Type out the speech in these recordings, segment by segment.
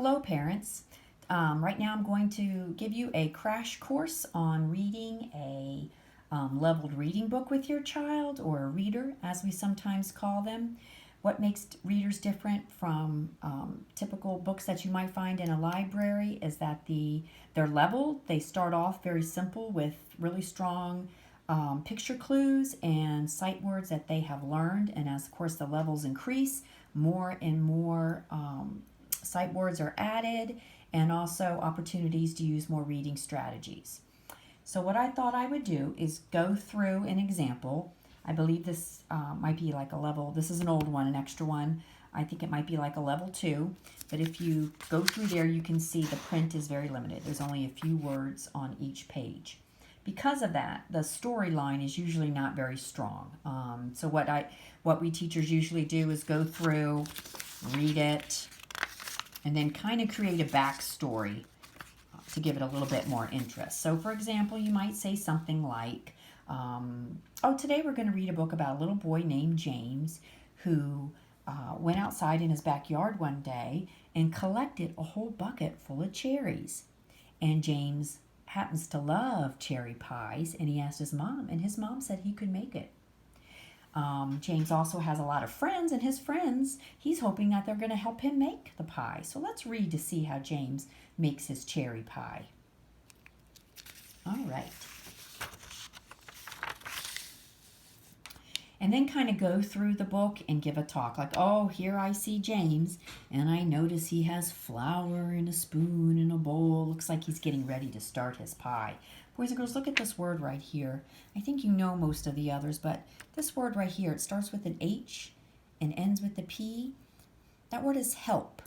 Hello, parents. Right now I'm going to give you a crash course on reading a leveled reading book with your child, or a reader, as we sometimes call them. What makes readers different from typical books that you might find in a library is that they're leveled. They start off very simple with really strong picture clues and sight words that they have learned. And as, of course, the levels increase, more and more sight words are added, and also opportunities to use more reading strategies. So what I thought I would do is go through an example. I believe this might be like a level, this is an old one, an extra one. I think it might be like a level 2, but if you go through there, you can see the print is very limited. There's only a few words on each page. Because of that, the storyline is usually not very strong. So what we teachers usually do is go through, read it, and then kind of create a backstory to give it a little bit more interest. So, for example, you might say something like, today we're going to read a book about a little boy named James who went outside in his backyard one day and collected a whole bucket full of cherries. And James happens to love cherry pies, and he asked his mom, and his mom said he could make it. James also has a lot of friends, and his friends, he's hoping that they're going to help him make the pie. So let's read to see how James makes his cherry pie. All right. And then kind of go through the book and give a talk like, oh, here I see James, and I notice he has flour in a spoon in a bowl. Looks like he's getting ready to start his pie. Boys and girls, look at this word right here. I think you know most of the others, but this word right here, it starts with an H and ends with a P. That word is help.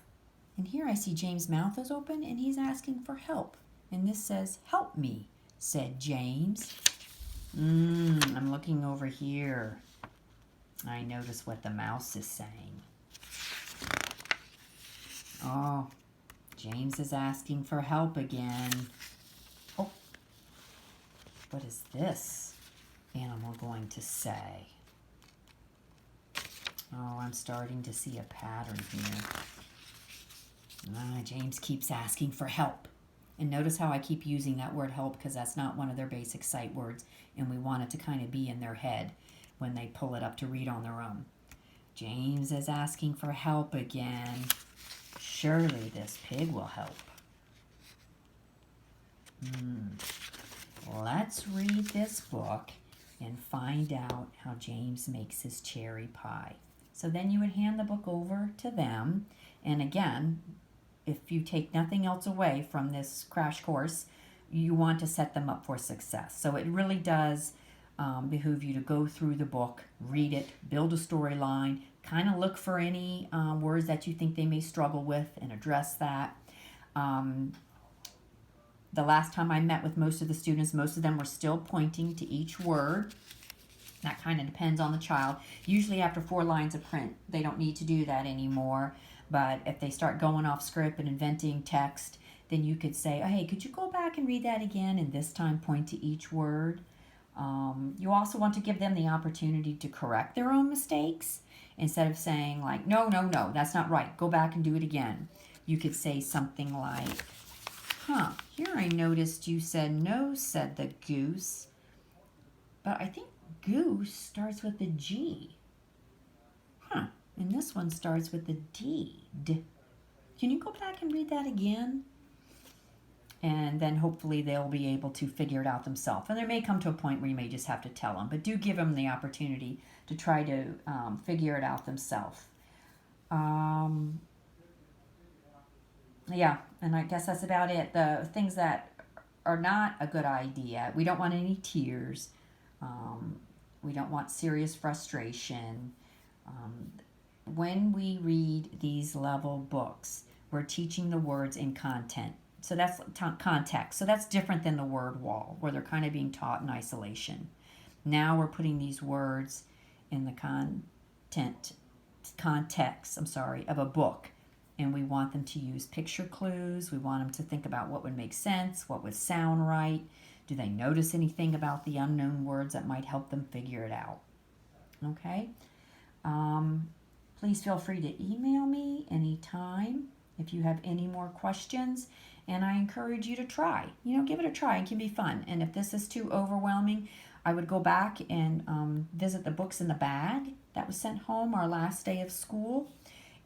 And here I see James' mouth is open, and he's asking for help. And this says, help me, said James. I'm looking over here. I notice what the mouse is saying. Oh, James is asking for help again. Oh, what is this animal going to say? Oh, I'm starting to see a pattern here. James keeps asking for help. And notice how I keep using that word help, because that's not one of their basic sight words, and we want it to kind of be in their head when they pull it up to read on their own. James is asking for help again. Surely this pig will help. Let's read this book and find out how James makes his cherry pie. So then you would hand the book over to them. And again, if you take nothing else away from this crash course, you want to set them up for success. So it really does behoove you to go through the book, read it, build a storyline, kind of look for any words that you think they may struggle with and address that. The last time I met with most of the students, most of them were still pointing to each word. That kind of depends on the child. Usually after 4 lines of print, they don't need to do that anymore. But if they start going off script and inventing text, then you could say, oh, hey, could you go back and read that again, and this time point to each word. You also want to give them the opportunity to correct their own mistakes. Instead of saying like, no, that's not right, go back and do it again. You could say something like, here I noticed you said no, said the goose. But I think goose starts with a G. And this one starts with a D. Can you go back and read that again? And then hopefully they'll be able to figure it out themselves. And there may come to a point where you may just have to tell them, but do give them the opportunity to try to figure it out themselves. Yeah, and I guess that's about it. The things that are not a good idea, we don't want any tears. We don't want serious frustration. When we read these level books, we're teaching the words in content. So that's context. So that's different than the word wall, where they're kind of being taught in isolation. Now we're putting these words in the context of a book. And we want them to use picture clues. We want them to think about what would make sense, what would sound right. Do they notice anything about the unknown words that might help them figure it out? Okay. Please feel free to email me anytime if you have any more questions. And I encourage you to try. Give it a try. It can be fun. And if this is too overwhelming, I would go back and visit the books in the bag that was sent home our last day of school.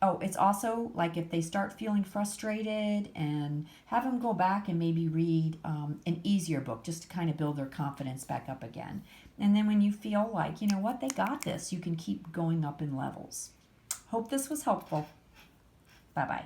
Oh, it's also like if they start feeling frustrated, and have them go back and maybe read an easier book just to kind of build their confidence back up again. And then when you feel like, you know what, they got this, you can keep going up in levels. Hope this was helpful. Bye-bye.